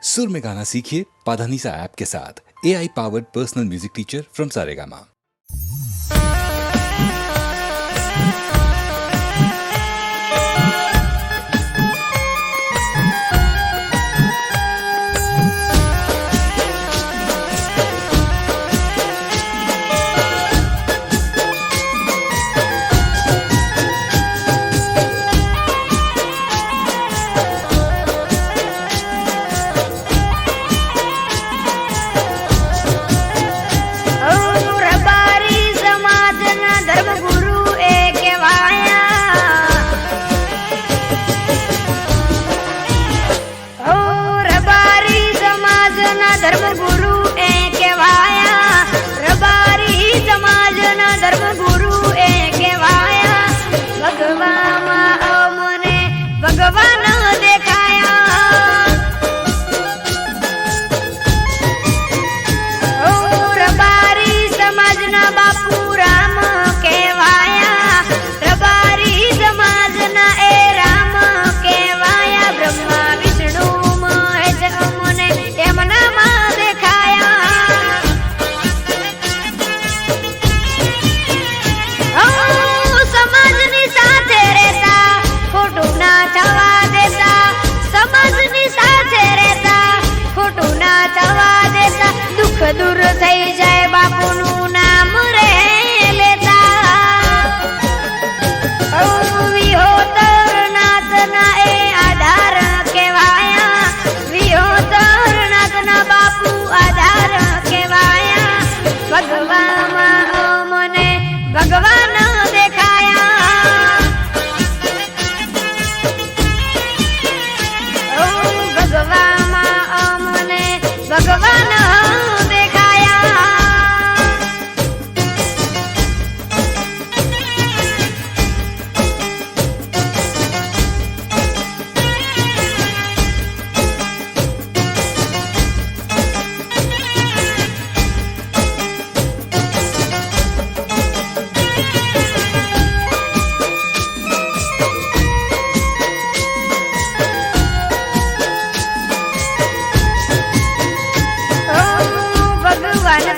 सुर में गाना सीखिए पाधानीसा ऐप के साथ। AI powered personal music teacher from Saregama. दूर થઈ જાય બાપુનું નામ રે લેતા વિહોતર નાથના એ આધાર કહેવાયા વિહોતર નાથના બાપુ આધાર કહેવાયા ભગવામાં મને ભગવાન દેખાયા ભગવામાં મને ભગવાન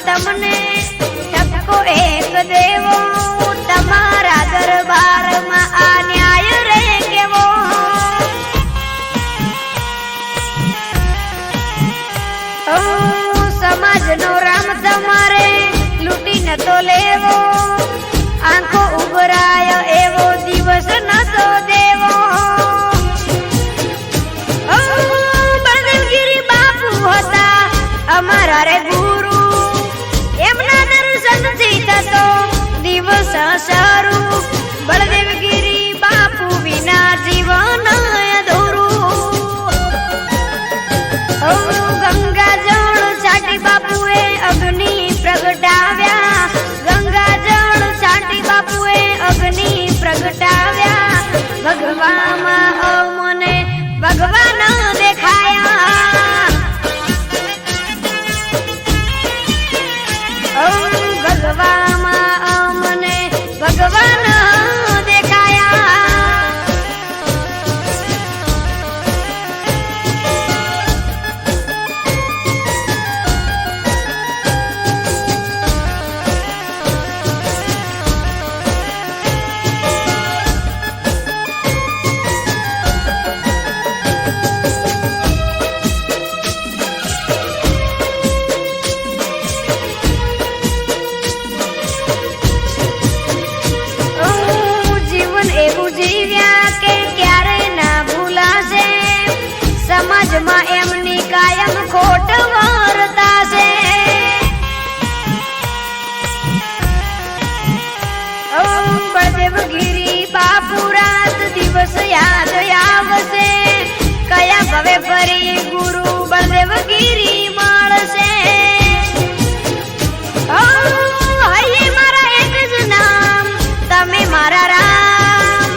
તમને ટપકો એક દેવો તમારા દરબારમાં આ ન્યાય રે કેવો સમાજનો રામ તમારે લૂંટી નતો લેવો આંખો ઉભરાય એવો દિવસ નતો દેવો બળદેવગીરી બાપુ હતા અમારા રે ગુરુ દિવસ શરૂ બળદેવગીરી બાપુ વિના જીવન અધૂરું ગંગા જળ છાટી બાપુએ અગ્નિ પ્રગટાવ્યા ગંગા જળ છાટી બાપુએ અગ્નિ પ્રગટાવ્યા ભગવામાં મને ભગવાન દેખાયા ભગવામાં ભગવાન દેખાયા સમાજમાં એમની કાયમ ખોટ વર્તાશે બળદેવગીરી બાપુ રાત દિવસ યાદ આવશે કયા ભવે ફરી ગુરુ બળદેવગીરી મળશે હૈયે મારા એક જ નામ તમે મારા રામ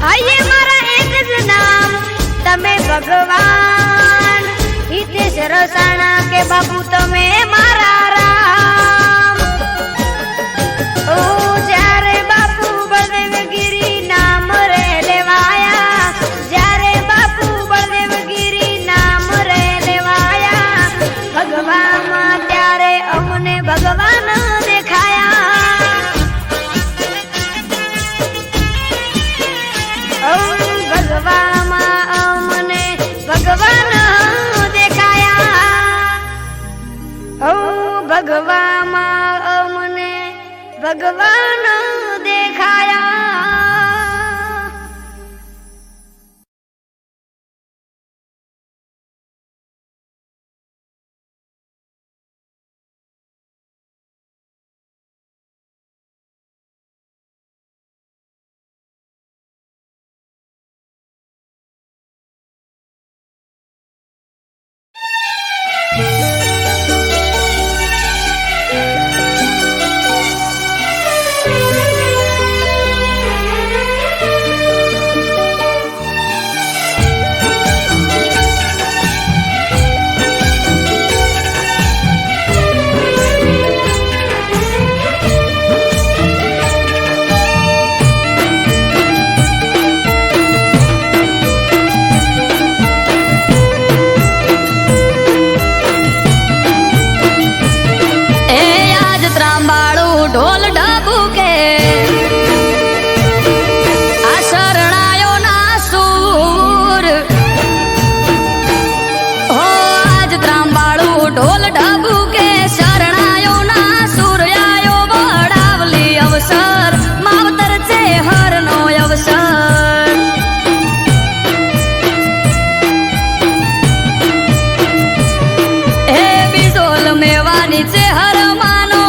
હૈયે મારા એક જ નામ તમે ભગવાન હિતેશ રસાણા કે બાપુ તમે મારા રામ જ્યારે બાપુ બળદેવગીરી નામ રે લેવાયા જ્યારે બાપુ બળદેવગીરી નામ રે લેવાયા ભગવાન દેખાયા. ઢોલ ઢબુકે આ શરણાયો ના સૂર હો આજ ત્રાંબાળું ઢોલ ઢબુકે શરણાયો ના સૂર આયો વડાવલી અવસર માવતર છે હરનો અવસર હે બીજોલ મેવાની છે હરમાનો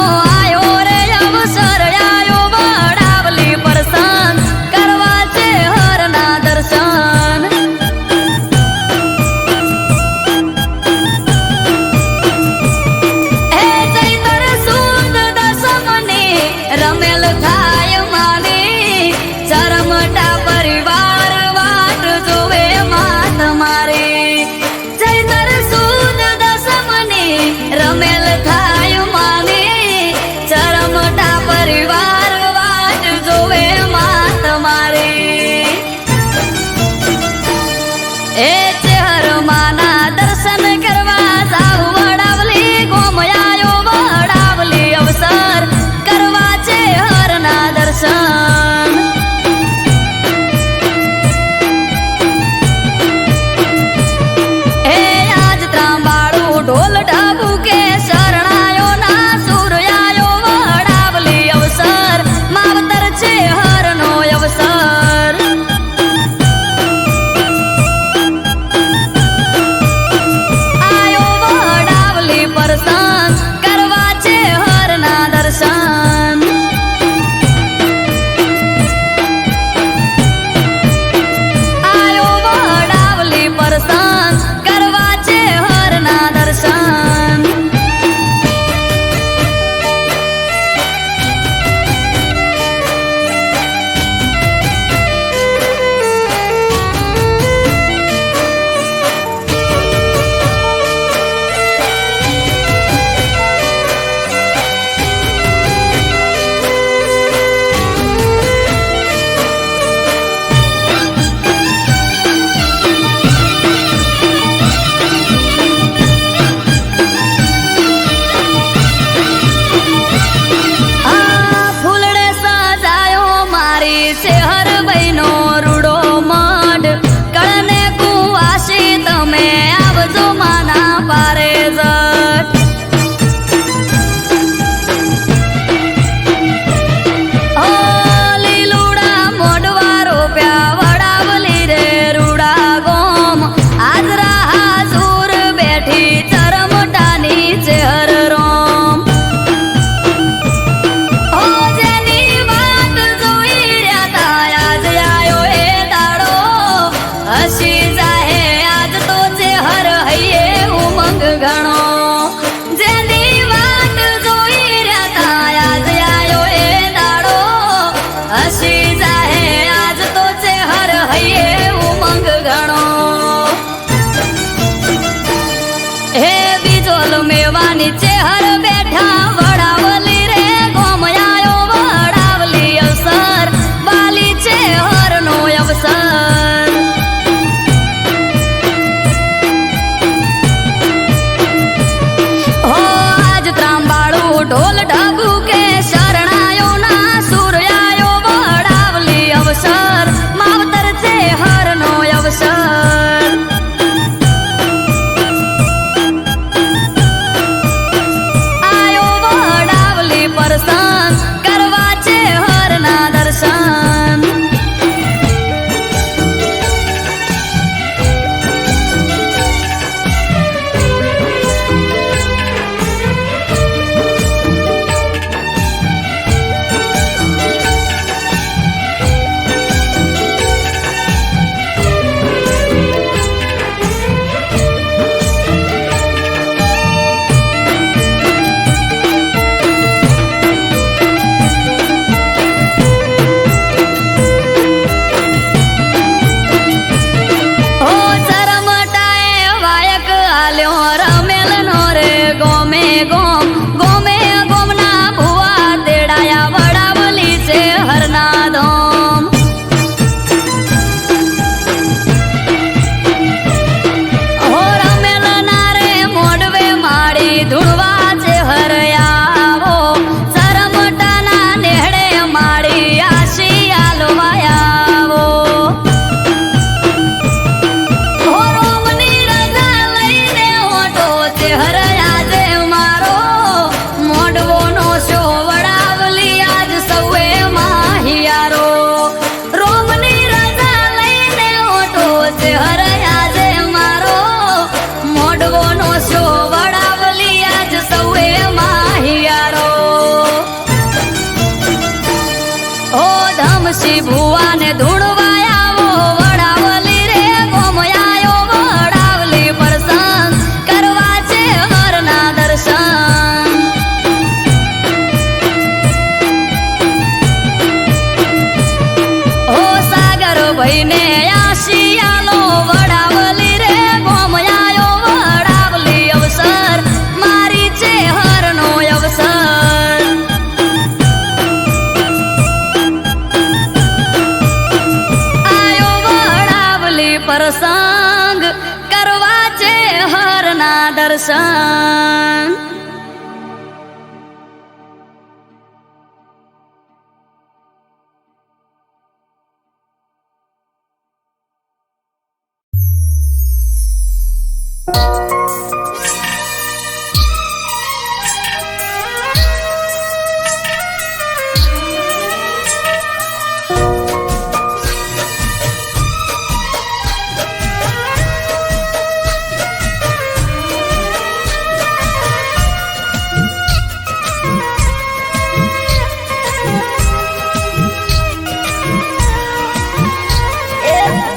રમેલ નો રે ગોમે ગોમ ગોમે ગોમના ભુવા તેડાયા વડાવલી છે હરના ધોમ હો રમેલ ના રે મોડવે માડી ધૂળવા છે હરયાવો સરમટાના નેહડે માડી આશી આલવાયાવો હો રોમની રજા લઈને ઓટો છે હરયા જે મારો મોડવો નો શો વડાવલી આજ સૌએ માહિયારો રોમની રજા લઈને ઓટો છે હરયા જે મારો મોડવો નો શો વડાવલી આજ સૌએ માહિયારો ઓ ધમસી ભુવાને ધૂળવાયાવો વડાવલી રે ગોમયાયો વડાવલી પ્રસંગ કરવા છે હરના દર્શન ઓ સાગર ભાઈને આશિયાલો વડાવલી રે ગોમયાયો વડાવલી અવસર મારી છે હરનો અવસર આયો વડાવલી પ્રસંગ કરવા છે હરના દર્શન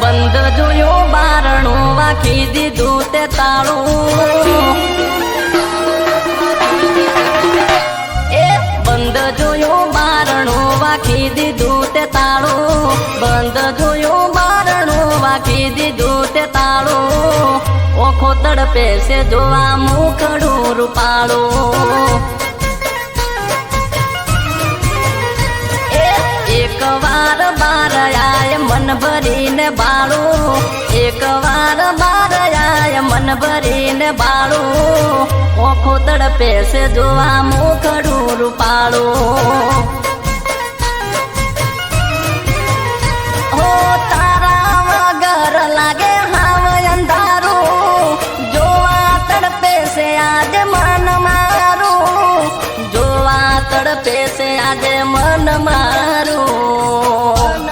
બંધ જોયું બારણું વાખી દીધું તે તાળું એ બંધ જોયું બારણું વાખી દીધું તે તાળું બંધ જોયું બારણું વાખી દીધું તે તાળું ઓખો તડપે છે જોવા મુખડું રૂપાળું એક વાર બાર આય મન ભરીને બાળું એક વાર બાર આય મન ભરીને બાળું ઓખો તડપે છે જોવા મુખડું રૂપાળું હો તારા વગર લાગે હાવ અંધારું જોવા તડપે છે આજે મન મારું જોવા તડપે છે આજે મન મારું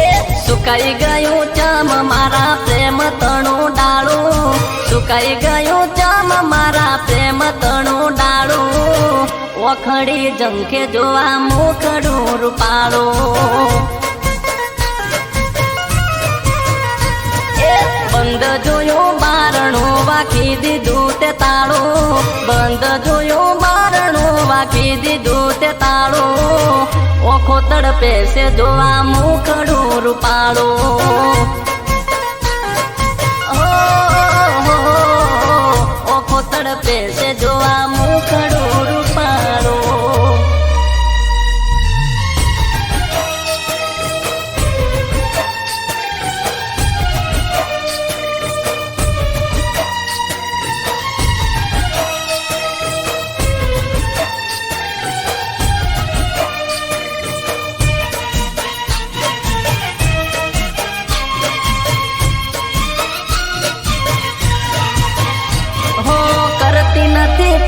એ સુકાઈ ગયું ચમ મારા પ્રેમ તણું ડાળું સુકાઈ ગયું ચમ મારા પ્રેમ તણું ડાળું ઓખડી ઝંખે જોવા મુખડું રૂપાળું બંધ જોયું બારણું વાખી દીધું તે તાળું બંધ જોયું બારણું વાખી દીધું તે તાળું ઓખો તડપે છે જોવા મુખડું રૂપાળું ઓખો તડપે છે જોવા મુખડું રૂપાળું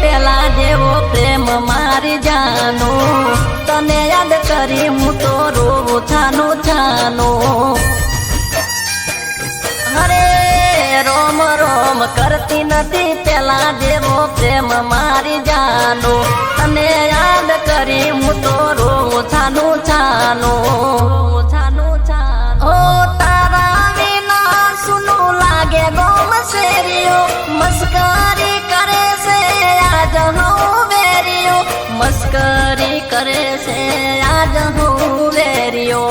પેલા જેવો પ્રેમ મારી જાનું તને યાદ કરી હું તો રોવું છાનું છાનું અરે રોમ રોમ કરતી નથી પેલા જેવો પ્રેમ મારી જાનું તને યાદ કરી હું તો રોવું છાનું છાનું છાનું છાનું ઓ તારા વિના સુનું લાગે ગોમ શેરીઓ મસ્કરી કરે છે આજ હું વેરીઓ મસ્કરી કરે છે આજ હું વેરીઓ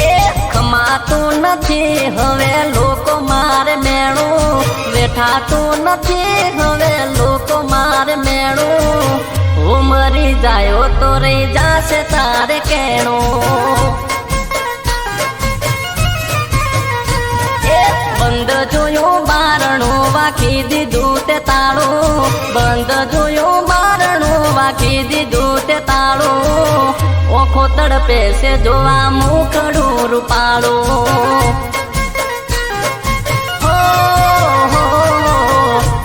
એ ખમાતું નથી હવે લોકો મારે મેણું બેઠાતું નથી હવે લોકો મારે મેળું હું મરી જાયો તો રહી જાશે તારે કેણું બંધ જોયું બારણું વાખી દીધું તે તાળું બંધ જોયું બારણું વાખી દીધું તે તાળું ઓખો તડપે છે જોવા મુખડું રૂપાળું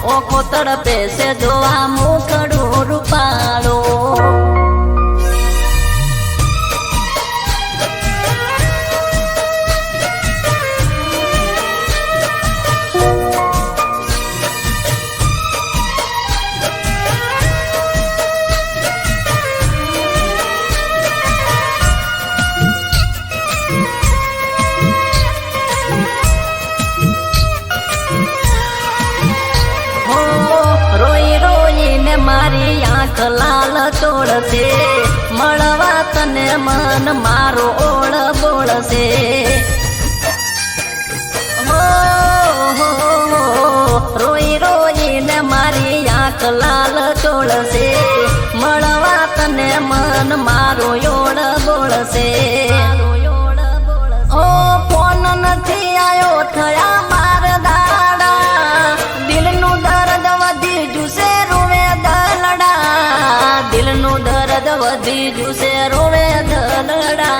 ઓખો તડપે છે જોવા મુખડું રૂપાળું મારી આંખ લાલ ચોળશે મળવા તને મન મારો ઓળ બોળશે રોઈ રોઈને મારી આંખ લાલ ચોળશે મળવા તને મન મારો ઓળ બોળશે ઓ ફોન નથી આયો થયા માર દાડા દિલનું દર્દ વધી જુશે દિલનું દર્દ વધી જુશે રોવે દલડા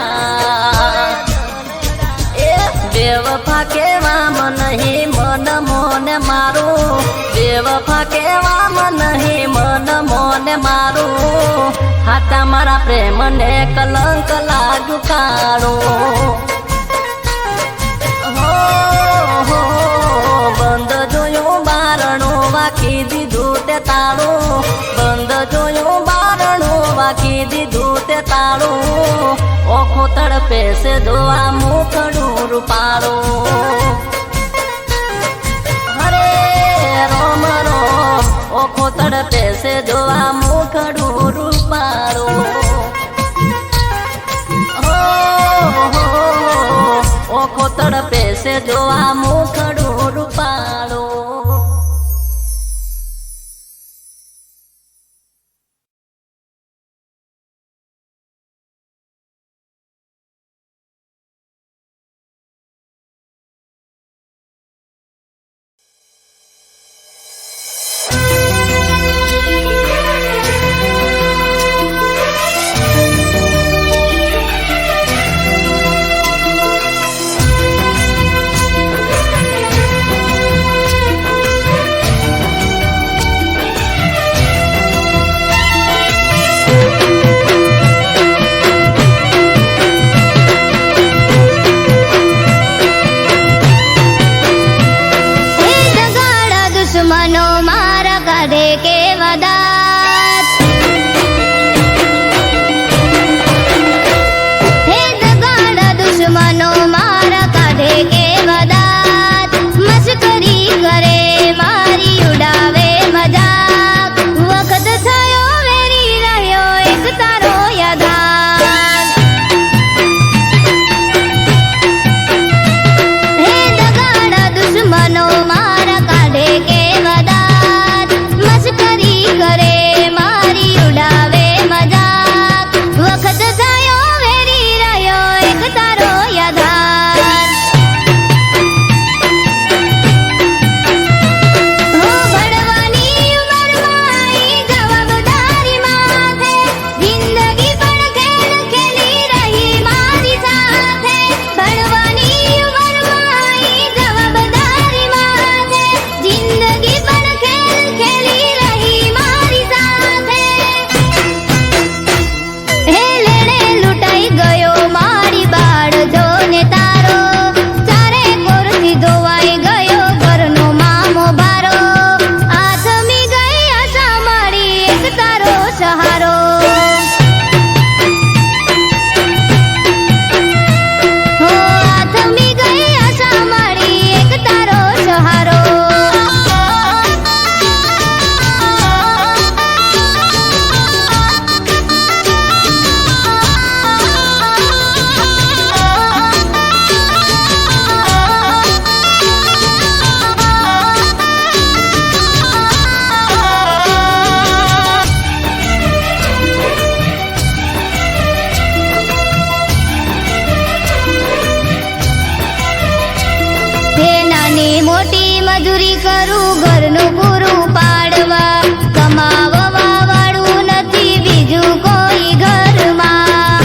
એ બેવફા કેવામાં નહીં મન મોને મારું બેવફા કેવામાં નહીં મન મોને મારું હાથા મારા પ્રેમને કલંક લાગ્યું કાળું બંધ જોયું બારણું વાખી દીધું તે તાળું બંધ જોયું બારણું વાખી દીધું તે તાળું ઓખો તડપે છે જોવા મુખડું રૂપાળું હરે રોમ રોમ ઓખો તડપે છે જોવા મુખડું રૂપાળું ઓખો તડપે છે જોવા મુખડું રૂપાળું મજૂરી કરું ઘરનું પૂરું પાડવા કમાવવા વાળું નથી બીજું કોઈ ઘરમાં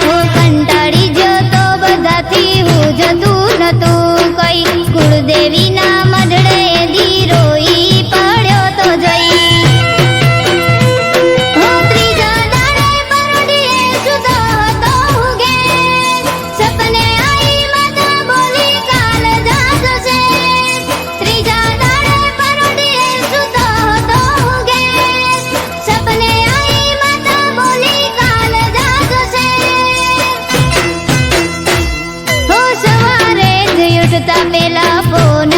હું કંટાળી જતો બધાથી હું જતું નતું કઈ કુળદેવીના મઢડે દી રોઈ પડ્યો તો જઈ હું ત્રીજા દાડે પરોઢીએ સૂતો હતો હું ઘેર સપને આઈ માતા બોલી કાલ જાજો છે ત્રીજા દાડે પરોઢીએ સૂતો હતો હું ઘેર સપને આઈ માતા બોલી કાલ જાજો છે હો સવારે જ ઉઠતા પેલા ફોન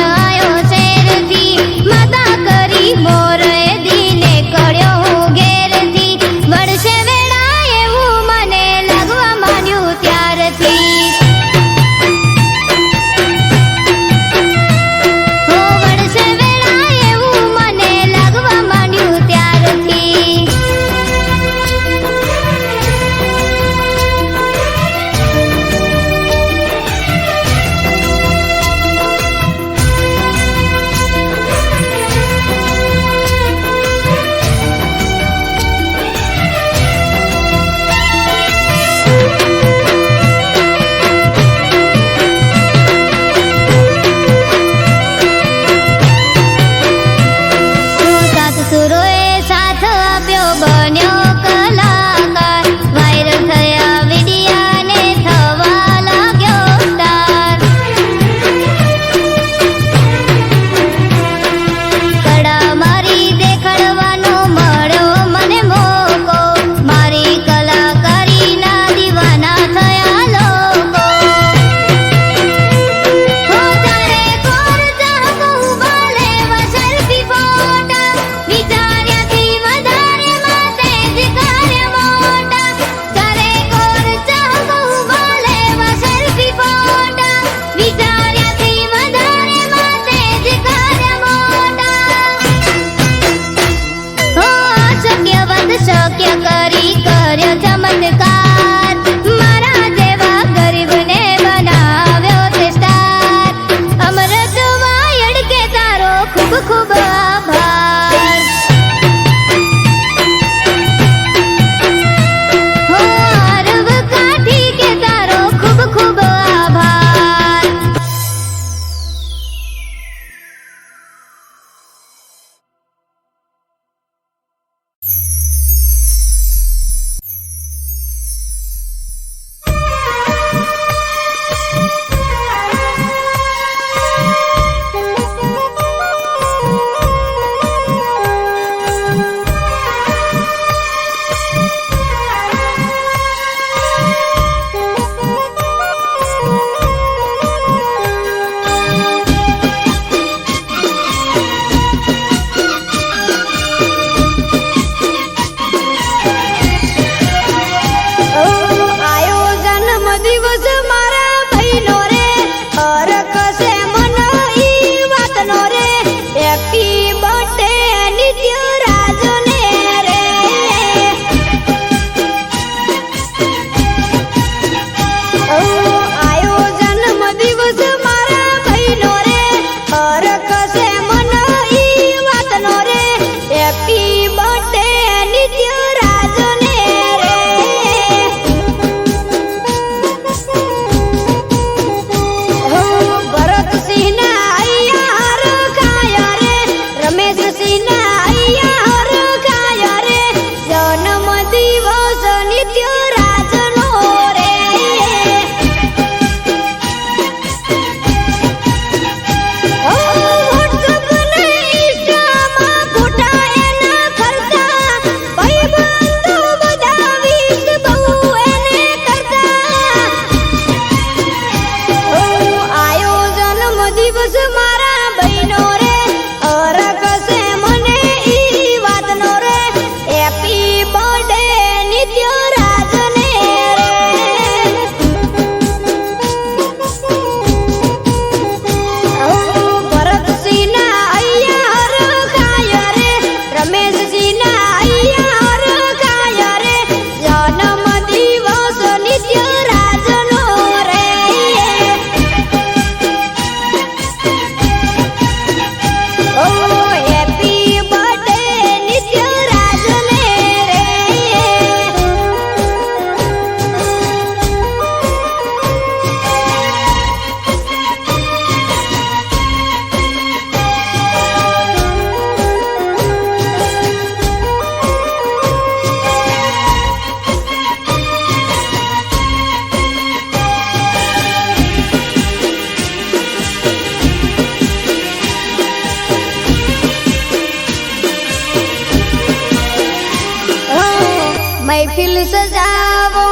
ઘડી સજાવો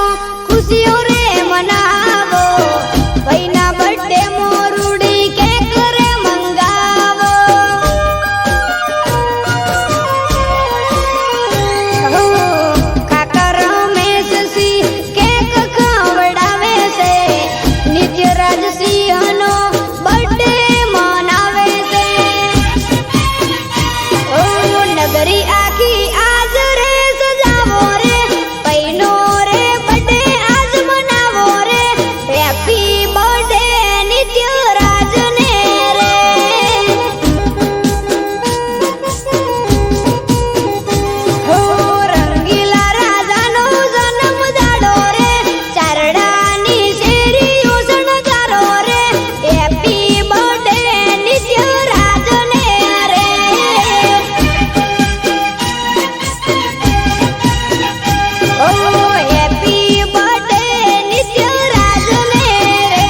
ખુશીઓ રે મનાવો ભાઈના બર્થડે મોરુડી કેક રે મંગાવો કાકા રમેશ સિંહ કેક ખવડાવે છે નિત્યરાજ સિંહનો બર્થડે મનાવે છે નગરી આખી આજ રે સજાવો રે પૈનો રે બર્થડે આજ મનાવો રે હેપી બર્થડે નિત્યરાજ ને રે હો રંગીલા રાજાનો જન્મ દાડો રે ચારડાની શેરીઓ શણગારો રે હેપી બર્થડે નિત્યરાજ ને રે ઓ હેપી બર્થડે નિત્યરાજ ને રે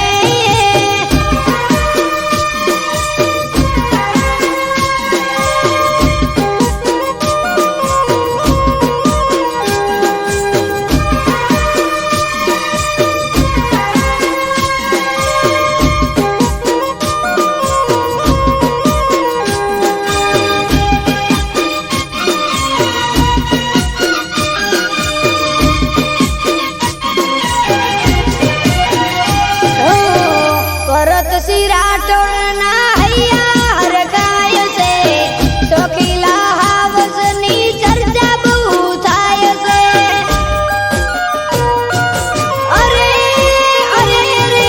પરત સિરાટોળના હૈયા હરખાય છે શોખીલા હાવસની ચર્ચા બહુ થાય છે અરે અરે રે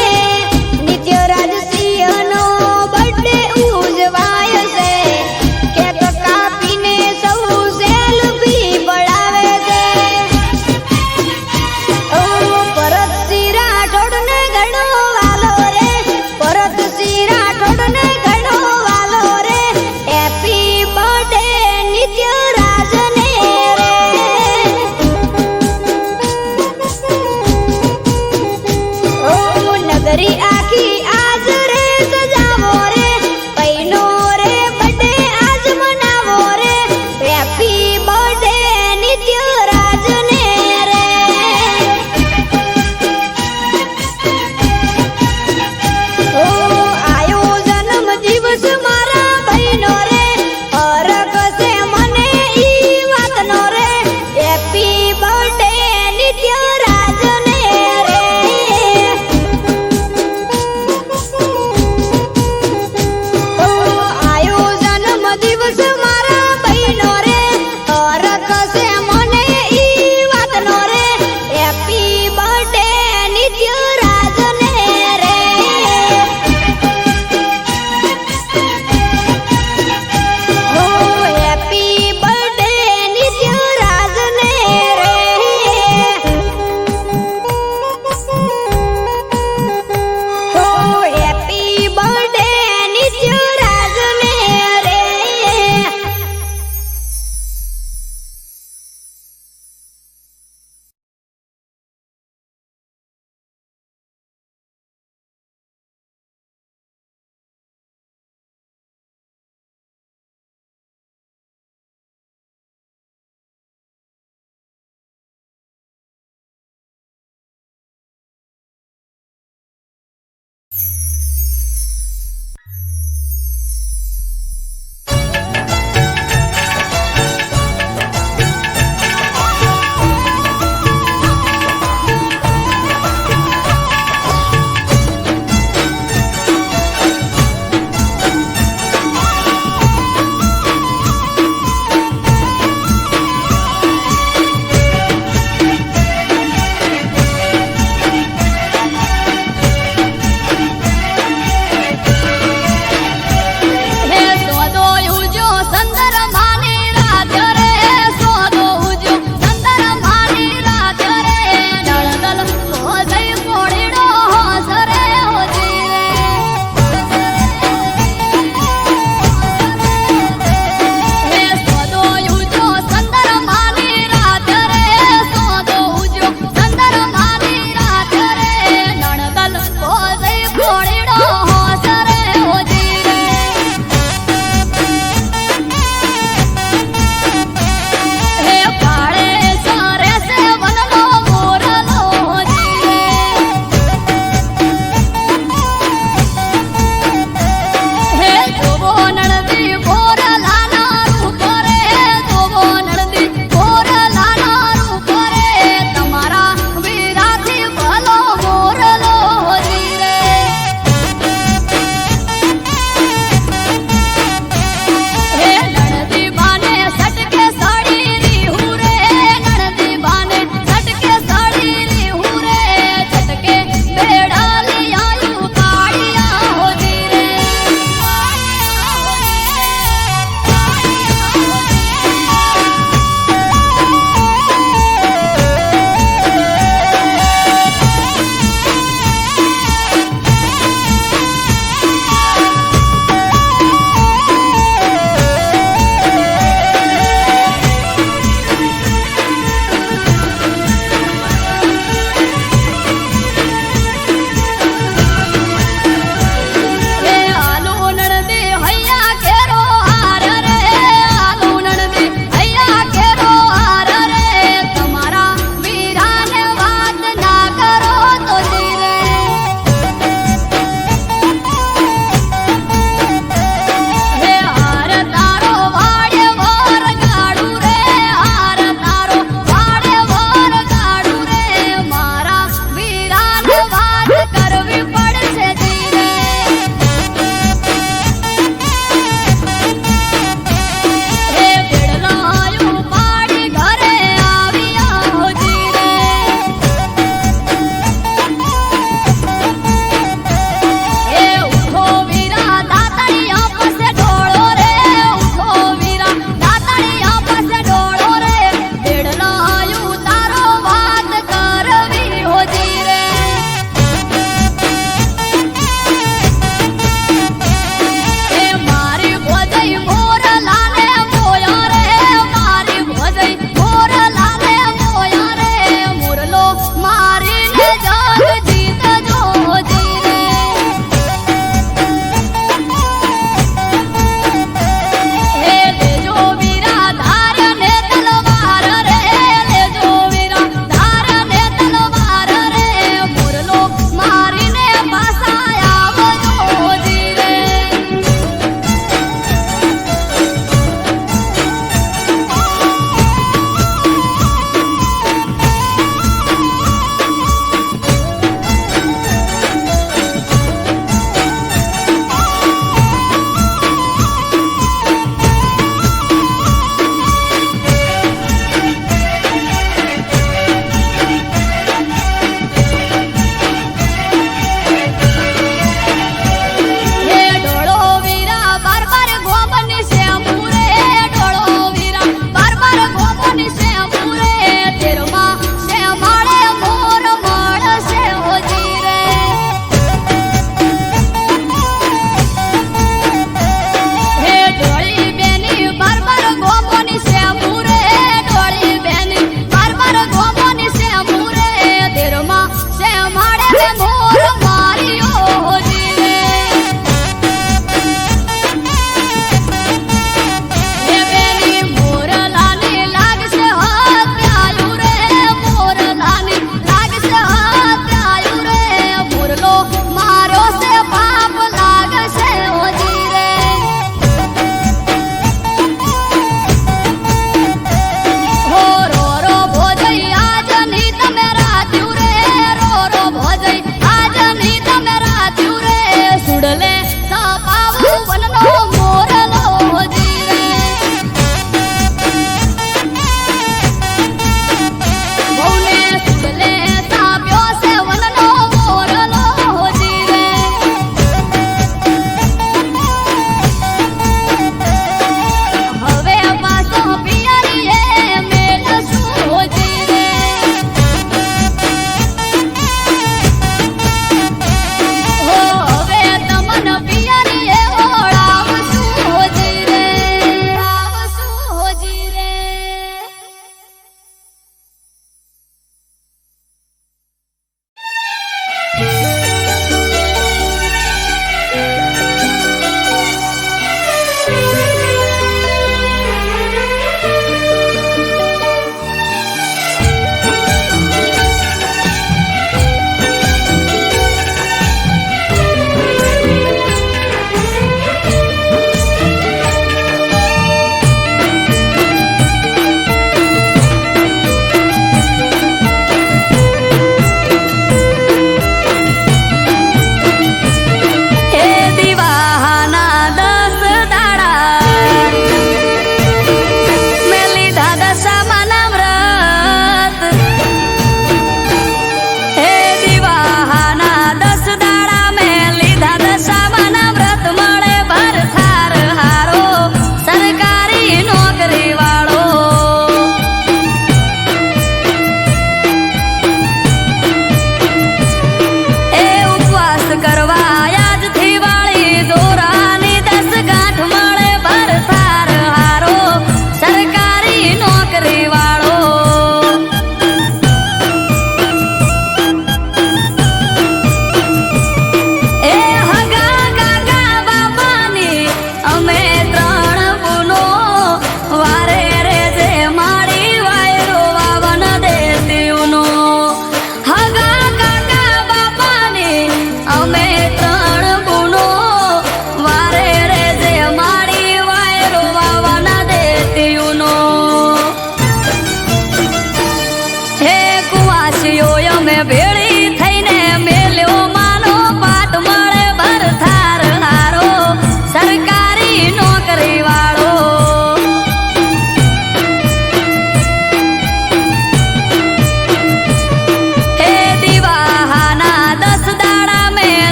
નિત્યરાજ સિંહનો બર્થડે ઉજવાય છે કેક કાપીને સૌ સેલ્ફી પડાવે છે ઓ પરત સિરાટોળને ઘણો વાલો રે પરત સિરાટોળ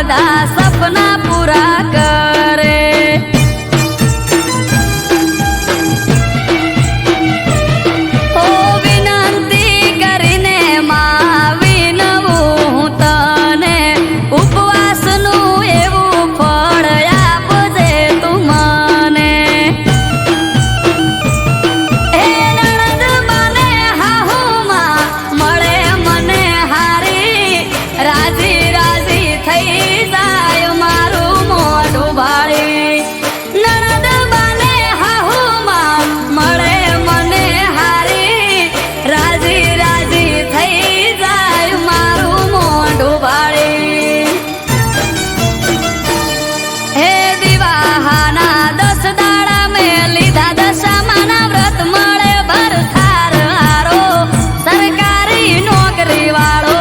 બધા સપના પૂરા કરે. ઓ વિનંતી કરીને માં વિનવું હું તને, ઉપવાસનું એવું ફળ આપજે તું મને. હે નણંદ મને હાહુમાં મળે મને હારી, રાજી રાજી થઈ જાય મારું મોઢું ભાળી. નણંદ મને હાહુમાં મળે મને હારી, રાજી રાજી થઈ જાય મારું મોઢું ભાળી. હે દિવાહાના 10 દાડા મેં લીધા દશામાના વ્રત, મળે ભરથાર હારો સરકારી નોકરી વાળો.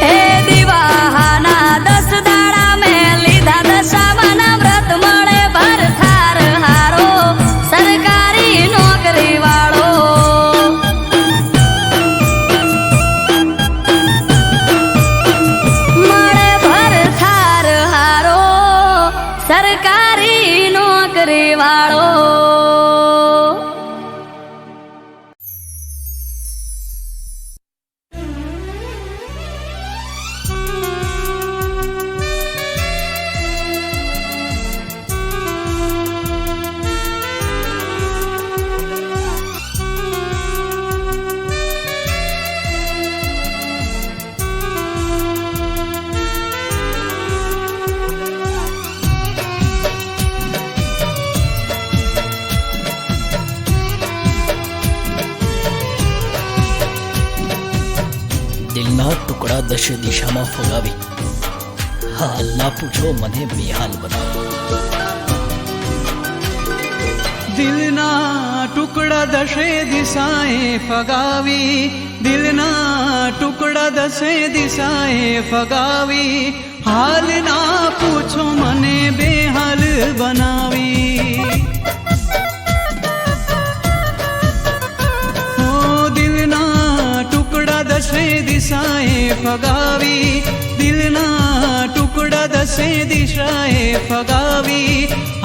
હે દિવાહાના 10 દાડા મેં લીધા દશામાના વ્રત, મળે ભરથાર હારો સરકારી નોકરી વાળો. મળે ભરથાર હારો સરકારી નોકરી વાળો. દિલના ટુકડા દશે દિશામાં ફગાવી, હાલ ના પૂછો મને બેહાલ બનાવી. દિલના ટુકડા દશે દિશાએ ફગાવી, દિલના ટુકડા દશે દિશાએ ફગાવી, હાલ ના પૂછો મને બેહાલ બનાવી. ઓ દિલના ટુકડા દશે દિશાએ ફગાવી, દિલના ટુકડા દશે દિશાએ ફગાવી,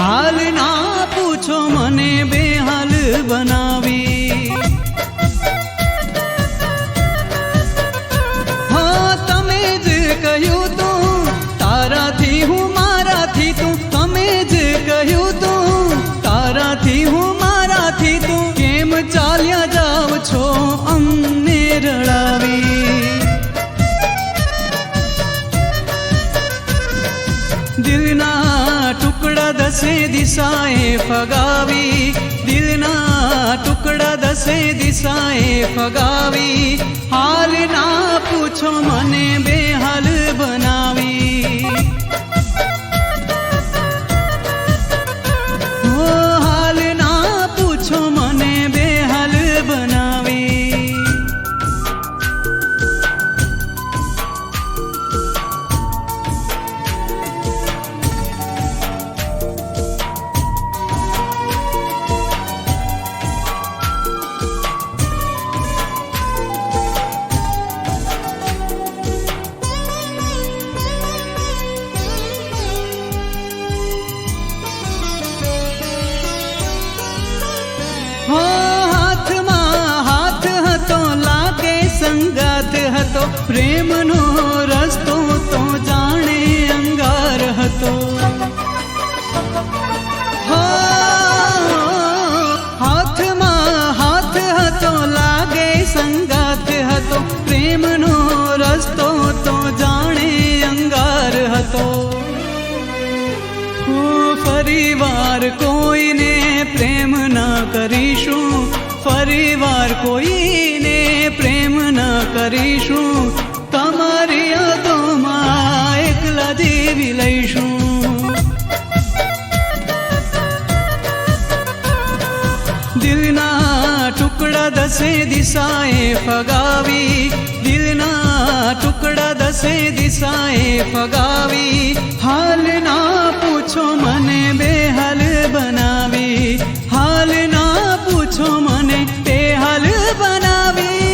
હાલ ના પૂછો મને બેહાલ બનાવી. હા તમે જ કહ્યું તું તારાથી હું મારાથી તું, તમે જ કહ્યું તું તારાથી હું મારાથી તું, કેમ ચાલ્યા જાવ છો અમને રડાવી. દિલના ટુકડા દશે દિશાએ ફગાવી, દિલના ટુકડા દશે દિશાએ ફગાવી, હાલ ના પૂછો મને બેહાલ બનાવી. ઓ હાલ ના પૂછો મને બેહાલ બનાવી. હો હાથમાં હાથ હતો લાગે સંગાત હતો, પ્રેમનો રસ્તો તો જાણે અંગાર હતો. હો હાથમાં હાથ હતો લાગે સંગાત હતો, પ્રેમનો રસ્તો તો જાણે અંગાર હતો. ફરીવાર કોઈને પ્રેમ ના કરીશું, ફરીવાર કોઈને પ્રેમ ના કરીશું, તમારી યાદોમાં એકલા જીવી લઈશું. દિલના ટુકડા દશે દિશાએ ફગાવી, દિલના ટુકડા દશે દિશાએ ફગાવી, હાલ ના પૂછો મને બેહાલ બનાવી, હાલ ના પૂછો મને બેહાલ બનાવી.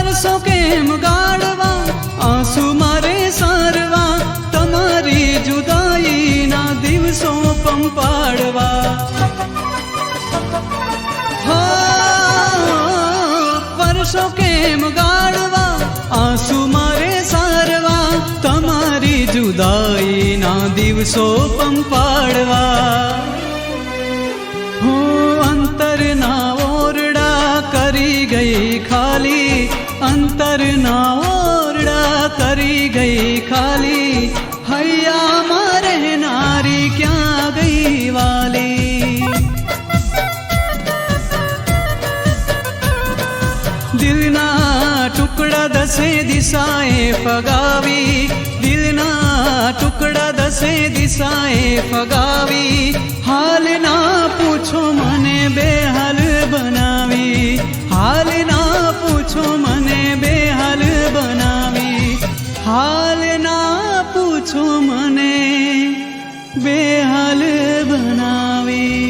વર્ષો કેમ ગાળવા આંસુ મારે સારવા તમારી જુદાઈના દિવસો પંપાડવા વર્ષો કેમ ગાળવા આંસુ મારે સારવા તમારી જુદાઈના દિવસો પંપાડવા અંતરના ઓરડા કરી ગઈ ખાલી અંતરના ઓરડા કરી ગઈ ખાલી હૈયામાં રહેનારી ક્યાં ગઈ વાલી દિલના ટુકડા દસે દિશાએ ફગાવી દિલના ટુકડા દસે દિશાએ ફગાવી હાલ ના પૂછો મને બેહાલ બનાવી હાલ ના પૂછો મને બેહાલ બનાવી હાલ ના પૂછો મને બેહાલ બનાવી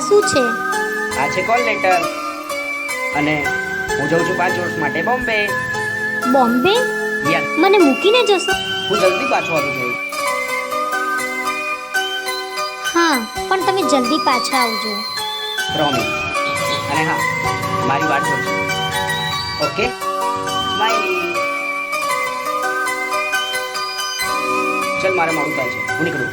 શું છે? આ છે કોલ લેટર અને હું જઉં છું 5 વર્ષ માટે બોમ્બે. બોમ્બે? યસ, મને મૂકીને જશો? હું જલ્દી પાછો આવી જઈશ. હા, પણ તમે જલ્દી પાછા આવજો. પ્રોમિસ. અને હા, મારી વાત જોજો. Okay, smiley. ચલ, મારે મોડું થાય છે, હું નીકળું.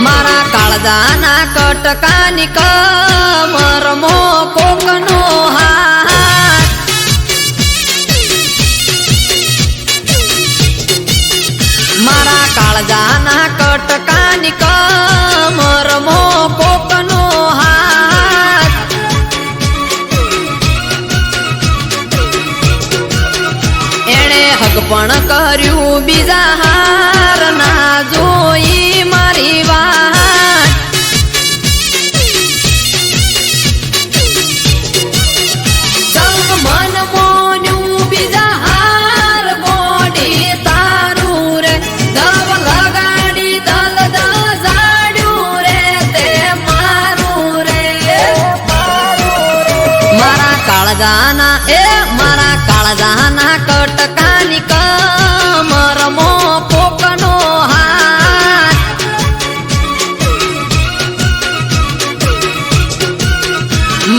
મારા કાળજાના કટકાની કમરમો કોકનો હાથ, મારા કાળજાના કટકાની કમરમો કોકનો હાથ, એણે હક પણ કર્યું બીજા હાર ના જોઈ મારી વાત, સંગ મન મોન્યું બીજા હાર ગોડી તારું રે, દવ લગાડી દલ દજાડ્યું રે તે મારું રે, મારા કાળજાના મારા કાળજાના કટકાની કમરમો કોકનો હાથ,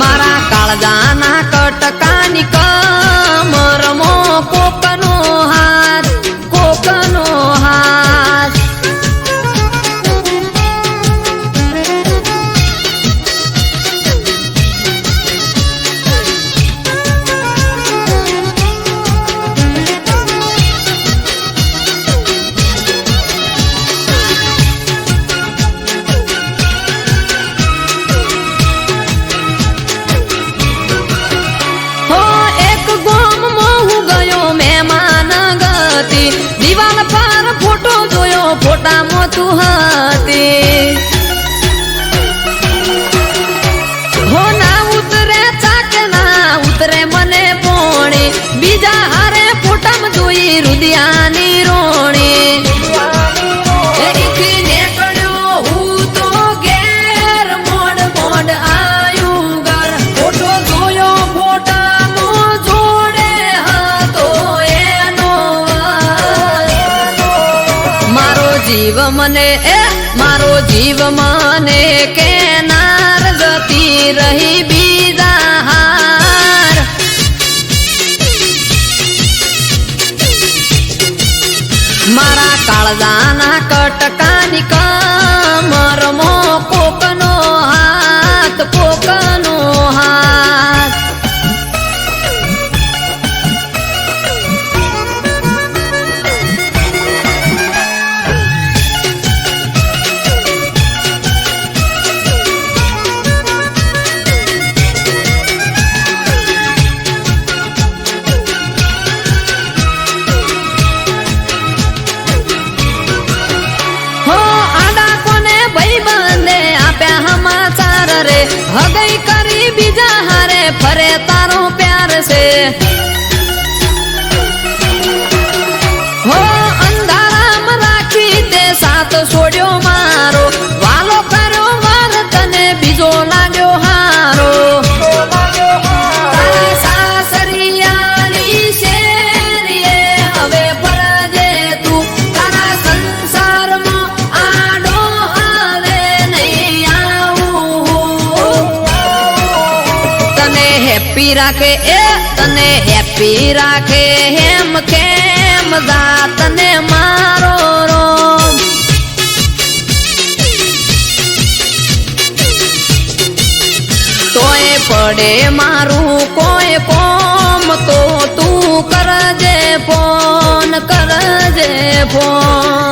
મારા કાળજાના કટકાની કમરમો કોકનો હાથ, કોકનો હાથ. હો એક ગોમમાં હું ગયો મહેમાન ગતિ, દિવાલ પર ફોટો જોયો ફોટામાં તું હતી, હો ના ઉતરે ચાકે ના ઉતરે મને પોણી, બીજા હારે ફોટામાં જોઈ રુદિયાની રોણી, એથી નીકળ્યો હું તો ઘેર, મોડ મોડ આયું ઘર, ફોટો જોયો ફોટાનો જોડે હતો એનો વાર. મારો જીવ મને મારો જીવ મને કેનાર જતી રહી બીજા હાર, મારા કાળજાના કટકાની કમરમો કોકનો હાથ, કોકનો હાથ. હો આડા કોને ભાઈબંધે આપ્યા સમાચાર રે, હગઈ કરી બીજા હારે ફરે તારો પ્યાર છે, હો અંધારામાં રાખી તે સાથ છોડ્યો મારો, વાલો કર્યો વાર તને બીજો લાગ્યો હારો, તારા સાસરિયાની શેરીએ હવે ફરજે તું, તારા સંસારમાં આડો આવે નહીં આવું, તને હેપી રાખે તને હેપી રાખે હેમ કેમ જા તને મારો રોમ, તોય પડે મારું કોઈ કોમ તો તું કરજે ફોન, કરજે ફોન.